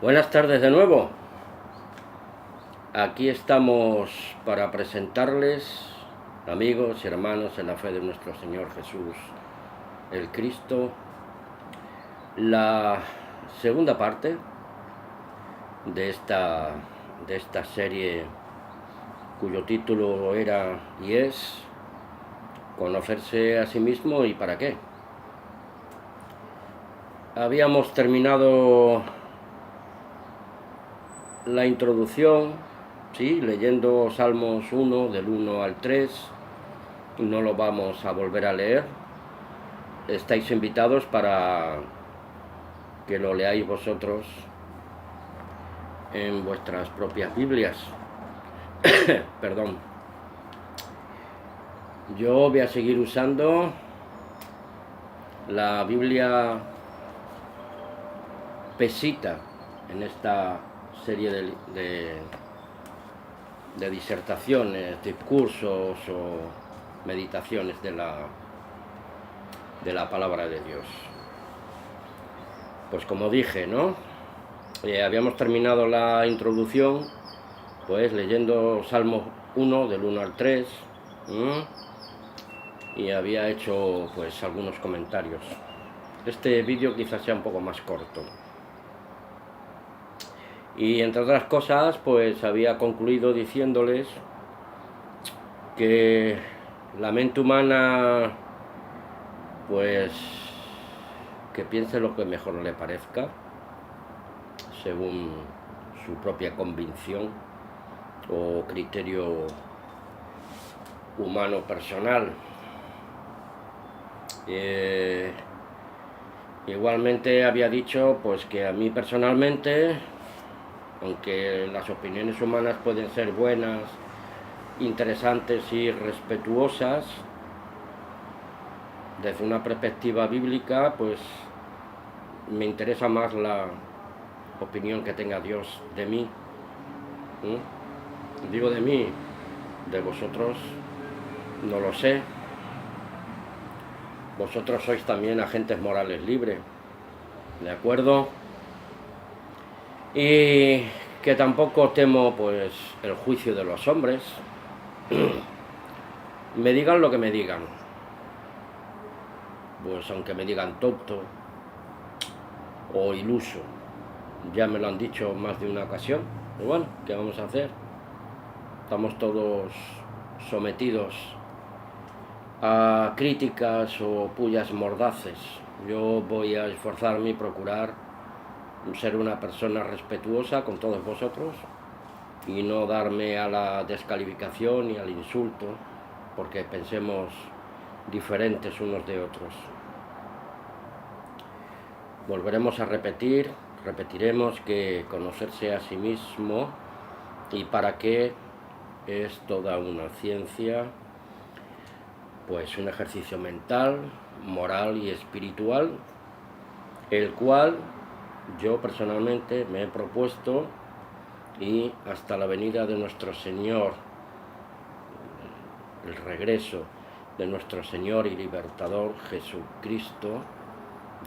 Buenas tardes de nuevo. Aquí estamos para presentarles, amigos y hermanos en la fe de nuestro Señor Jesús, el Cristo, la segunda parte de esta serie cuyo título era y es Conocerse a sí mismo y para qué. Habíamos terminado la introducción, sí, leyendo Salmos 1 del 1 al 3, no lo vamos a volver a leer. Estáis invitados para que lo leáis vosotros en vuestras propias Biblias. Perdón. Yo voy a seguir usando la Biblia Pesita en esta serie de disertaciones, discursos o meditaciones de la palabra de Dios. Pues como dije, ¿no? Habíamos terminado la introducción pues leyendo Salmos 1 del 1 al 3 y había hecho pues algunos comentarios. Este vídeo quizás sea un poco más corto. Y entre otras cosas, pues había concluido diciéndoles que la mente humana, pues, que piense lo que mejor le parezca, según su propia convicción o criterio humano personal. Igualmente había dicho, pues, que a mí personalmente, aunque las opiniones humanas pueden ser buenas, interesantes y respetuosas, desde una perspectiva bíblica, pues me interesa más la opinión que tenga Dios de mí. Digo de mí, de vosotros no lo sé. Vosotros sois también agentes morales libres, ¿de acuerdo? Y que tampoco temo pues el juicio de los hombres. Me digan lo que me digan, pues aunque me digan tonto o iluso, ya me lo han dicho más de una ocasión, pero bueno, ¿qué vamos a hacer? Estamos todos sometidos a críticas o pullas mordaces. Yo voy a esforzarme y procurar ser una persona respetuosa con todos vosotros y no darme a la descalificación y al insulto porque pensemos diferentes unos de otros. Volveremos a repetiremos que conocerse a sí mismo y para qué es toda una ciencia, pues un ejercicio mental, moral y espiritual, el cual yo personalmente me he propuesto y hasta la venida de nuestro Señor, el regreso de nuestro Señor y Libertador Jesucristo,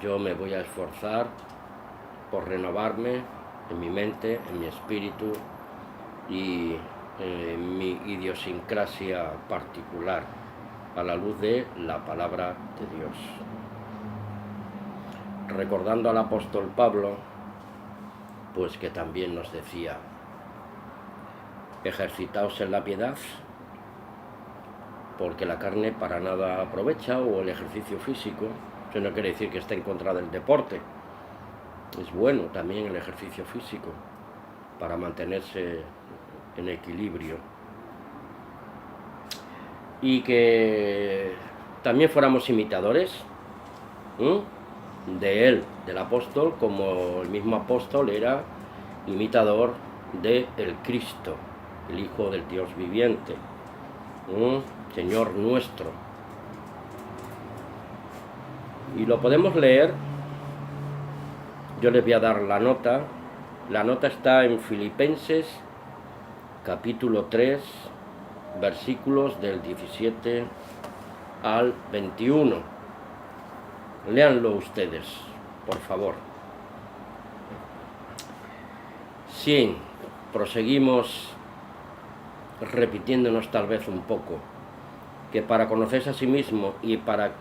yo me voy a esforzar por renovarme en mi mente, en mi espíritu y en mi idiosincrasia particular a la luz de la palabra de Dios. Recordando al apóstol Pablo, pues que también nos decía: ejercitaos en la piedad, porque la carne para nada aprovecha, o el ejercicio físico. Eso no quiere decir que esté en contra del deporte. Es bueno también el ejercicio físico para mantenerse en equilibrio. Y que también fuéramos imitadores de él, del apóstol, como el mismo apóstol era imitador de el Cristo, el Hijo del Dios viviente, Señor nuestro. Y lo podemos leer. Yo les voy a dar la nota. La nota está en Filipenses capítulo 3, versículos del 17 al 21. Léanlo ustedes, por favor. Sí, proseguimos repitiéndonos tal vez un poco, que para conocerse a sí mismo y para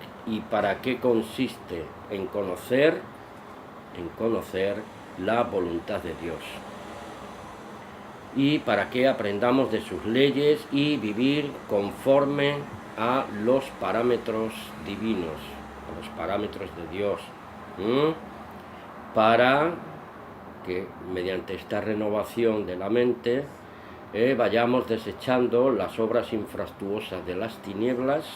qué consiste en conocer la voluntad de Dios, y para que aprendamos de sus leyes y vivir conforme a los parámetros divinos, a los parámetros de Dios, para que mediante esta renovación de la mente vayamos desechando las obras infructuosas de las tinieblas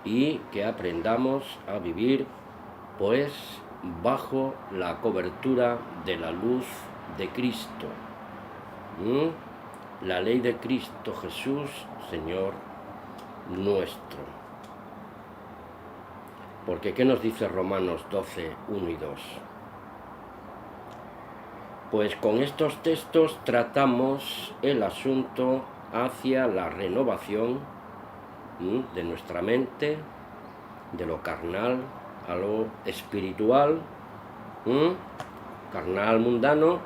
y que aprendamos a vivir pues bajo la cobertura de la luz de Cristo. La ley de Cristo Jesús, Señor nuestro. Porque ¿qué nos dice Romanos 12, 1 y 2? Pues con estos textos tratamos el asunto hacia la renovación de nuestra mente, de lo carnal a lo espiritual, carnal mundano,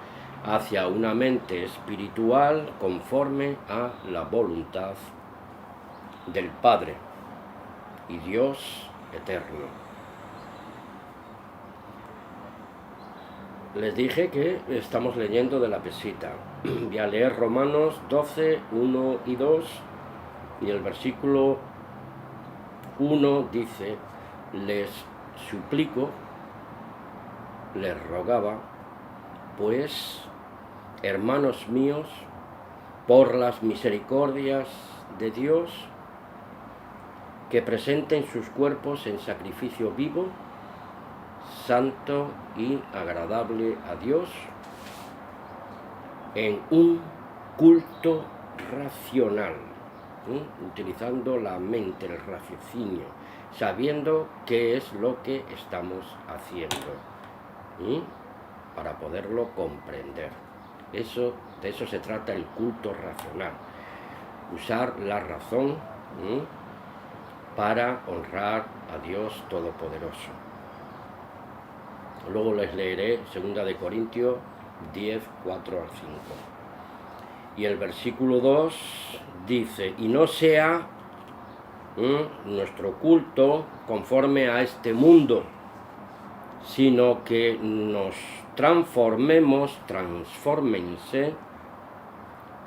hacia una mente espiritual conforme a la voluntad del Padre y Dios eterno. Les dije que estamos leyendo de la pesita. Voy a leer Romanos 12, 1 y 2, y el versículo 1 dice: les suplico, les rogaba, pues, hermanos míos, por las misericordias de Dios, que presenten sus cuerpos en sacrificio vivo, santo y agradable a Dios, en un culto racional, utilizando la mente, el raciocinio, sabiendo qué es lo que estamos haciendo, para poderlo comprender. De eso se trata el culto racional, usar la razón para honrar a Dios Todopoderoso. Luego les leeré 2 de Corintios 10, 4 al 5. Y el versículo 2 dice: y no sea nuestro culto conforme a este mundo, sino que nos transfórmense,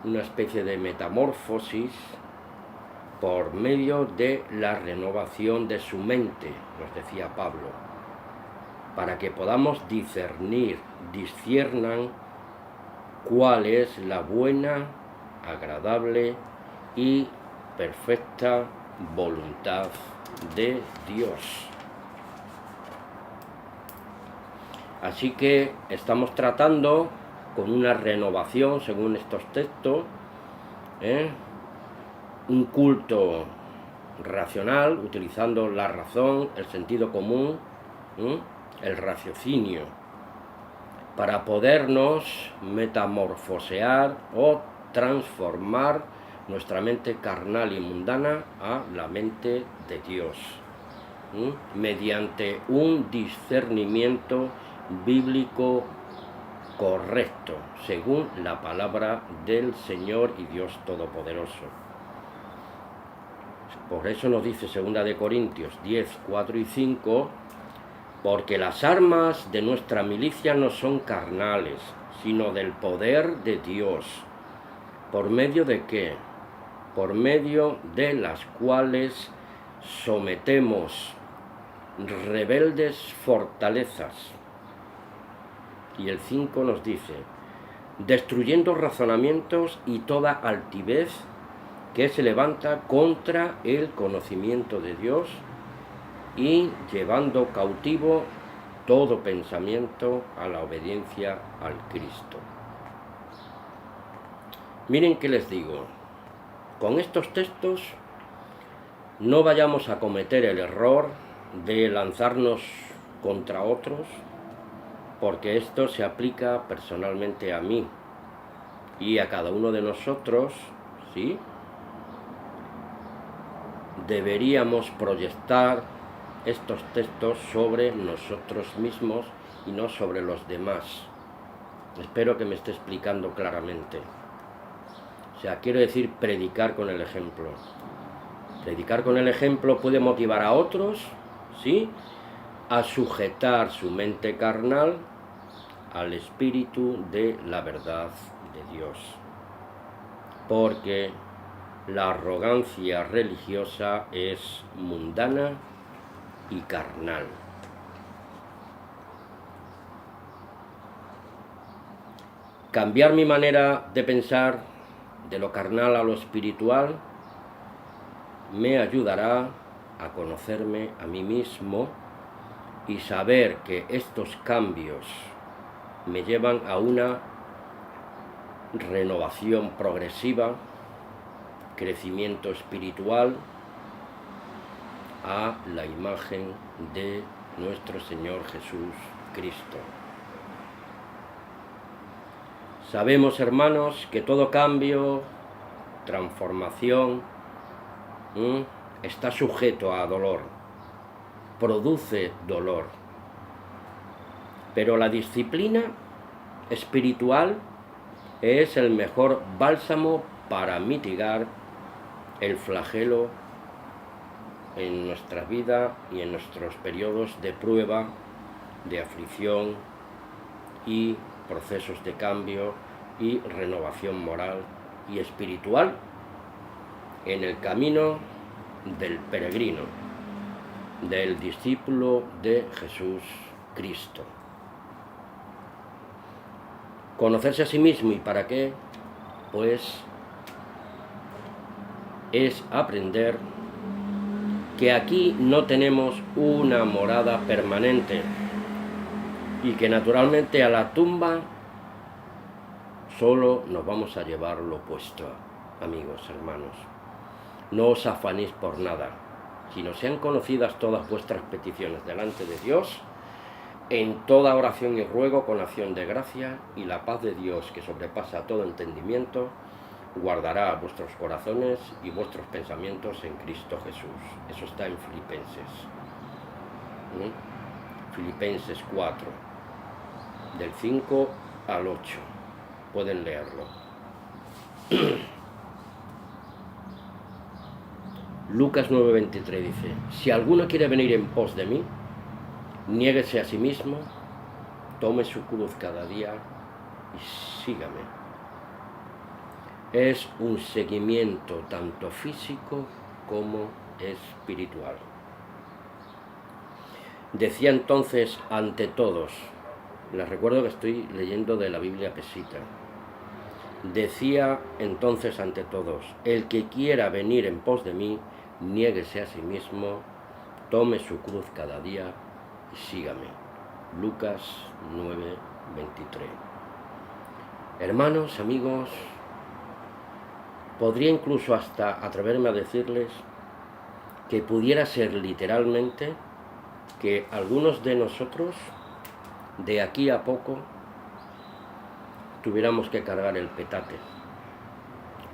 una especie de metamorfosis, por medio de la renovación de su mente, nos decía Pablo, para que podamos disciernan cuál es la buena, agradable y perfecta voluntad de Dios. Así que estamos tratando con una renovación, según estos textos, un culto racional, utilizando la razón, el sentido común, el raciocinio, para podernos metamorfosear o transformar nuestra mente carnal y mundana a la mente de Dios, mediante un discernimiento bíblico correcto, según la palabra del Señor y Dios Todopoderoso. Por eso nos dice 2 de Corintios 10, 4 y 5: porque las armas de nuestra milicia no son carnales, sino del poder de Dios. ¿Por medio de qué? Por medio de las cuales sometemos rebeldes fortalezas. Y el 5 nos dice: destruyendo razonamientos y toda altivez que se levanta contra el conocimiento de Dios, y llevando cautivo todo pensamiento a la obediencia al Cristo. Miren qué les digo, con estos textos no vayamos a cometer el error de lanzarnos contra otros, porque esto se aplica personalmente a mí y a cada uno de nosotros, ¿sí? Deberíamos proyectar estos textos sobre nosotros mismos y no sobre los demás. Espero que me esté explicando claramente. O sea, quiero decir predicar con el ejemplo. Predicar con el ejemplo puede motivar a otros, ¿sí?, a sujetar su mente carnal al espíritu de la verdad de Dios. Porque la arrogancia religiosa es mundana y carnal. Cambiar mi manera de pensar de lo carnal a lo espiritual me ayudará a conocerme a mí mismo y saber que estos cambios me llevan a una renovación progresiva, crecimiento espiritual, a la imagen de nuestro Señor Jesús Cristo. Sabemos, hermanos, que todo cambio, transformación, está sujeto a dolor, produce dolor. Pero la disciplina espiritual es el mejor bálsamo para mitigar el flagelo en nuestra vida y en nuestros periodos de prueba, de aflicción y procesos de cambio y renovación moral y espiritual en el camino del peregrino, del discípulo de Jesús Cristo. Conocerse a sí mismo, ¿y para qué? Pues es aprender que aquí no tenemos una morada permanente y que naturalmente a la tumba solo nos vamos a llevar lo opuesto, amigos, hermanos. No os afanéis por nada, sino sean conocidas todas vuestras peticiones delante de Dios, en toda oración y ruego con acción de gracia, y la paz de Dios, que sobrepasa todo entendimiento, guardará vuestros corazones y vuestros pensamientos en Cristo Jesús. Eso está en Filipenses. Filipenses 4, del 5 al 8. Pueden leerlo. Lucas 9:23 dice: si alguno quiere venir en pos de mí, niéguese a sí mismo, tome su cruz cada día y sígame. Es un seguimiento tanto físico como espiritual. Decía entonces ante todos, les recuerdo que estoy leyendo de la Biblia Pesita, decía entonces ante todos, el que quiera venir en pos de mí, niéguese a sí mismo, tome su cruz cada día y sígame. Lucas 9:23. Hermanos, amigos, podría incluso hasta atreverme a decirles que pudiera ser literalmente que algunos de nosotros de aquí a poco tuviéramos que cargar el petate,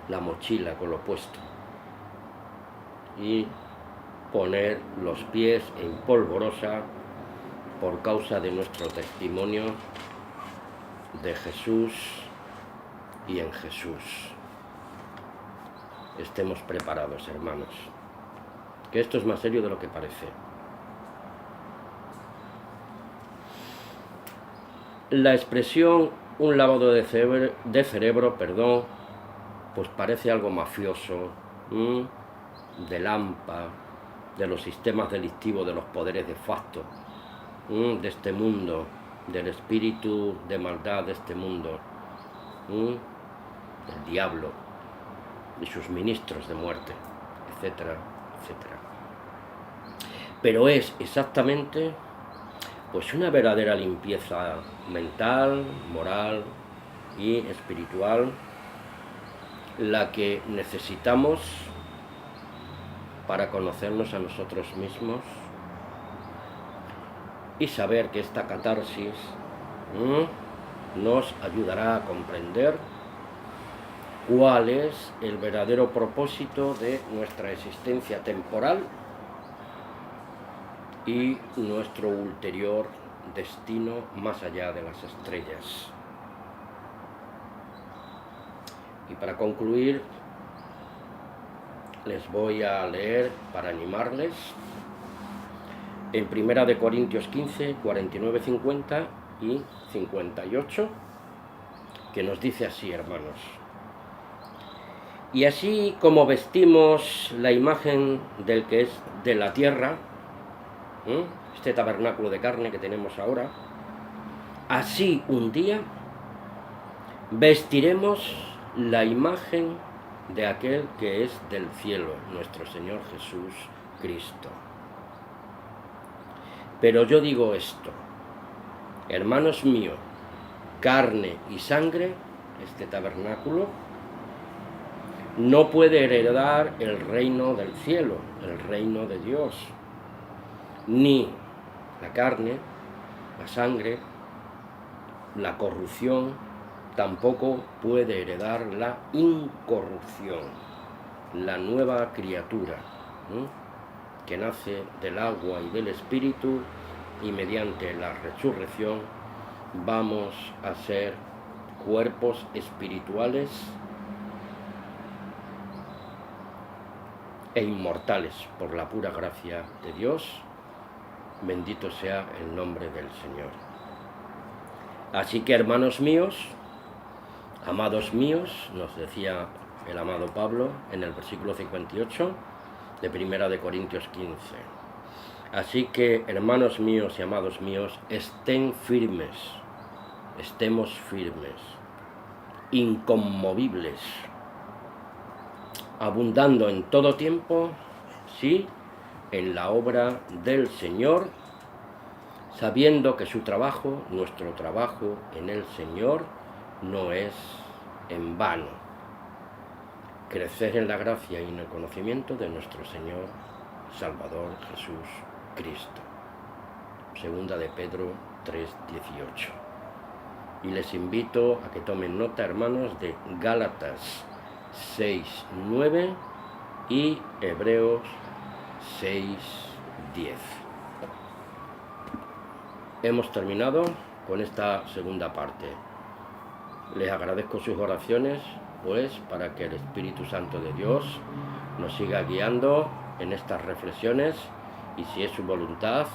la mochila con lo puesto y poner los pies en polvorosa por causa de nuestro testimonio de Jesús y en Jesús. Estemos preparados, hermanos, que esto es más serio de lo que parece. La expresión un lavado de cerebro, pues parece algo mafioso, del AMPA, de los sistemas delictivos, de los poderes de facto, de este mundo, del espíritu de maldad de este mundo, el diablo y sus ministros de muerte, etcétera, etcétera. Pero es exactamente pues una verdadera limpieza mental, moral y espiritual la que necesitamos para conocernos a nosotros mismos y saber que esta catarsis nos ayudará a comprender cuál es el verdadero propósito de nuestra existencia temporal y nuestro ulterior destino más allá de las estrellas. Y para concluir, les voy a leer, para animarles, en 1 Corintios 15, 49, 50 y 58, que nos dice así, hermanos: y así como vestimos la imagen del que es de la tierra, este tabernáculo de carne que tenemos ahora, así un día vestiremos la imagen de aquel que es del cielo, nuestro Señor Jesús Cristo. Pero yo digo esto, hermanos míos, carne y sangre, este tabernáculo, no puede heredar el reino del cielo, el reino de Dios, ni la carne, la sangre, la corrupción, tampoco puede heredar la incorrupción, la nueva criatura, que nace del agua y del espíritu, y mediante la resurrección vamos a ser cuerpos espirituales e inmortales por la pura gracia de Dios. Bendito sea el nombre del Señor. Así que, hermanos míos, amados míos, nos decía el amado Pablo en el versículo 58 de 1 Corintios 15. Así que, hermanos míos y amados míos, estén firmes, estemos firmes, inconmovibles, abundando en todo tiempo, sí, en la obra del Señor, sabiendo que su trabajo, nuestro trabajo en el Señor, no es en vano. Crecer en la gracia y en el conocimiento de nuestro Señor Salvador Jesús Cristo. Segunda de Pedro 3:18. Y les invito a que tomen nota, hermanos, de Gálatas 6:9 y Hebreos 6:10. Hemos terminado con esta segunda parte. Les agradezco sus oraciones, pues, para que el Espíritu Santo de Dios nos siga guiando en estas reflexiones, y si es su voluntad,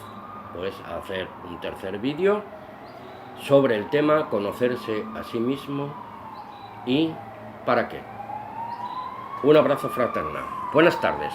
pues hacer un tercer vídeo sobre el tema conocerse a sí mismo y para qué. Un abrazo fraternal. Buenas tardes.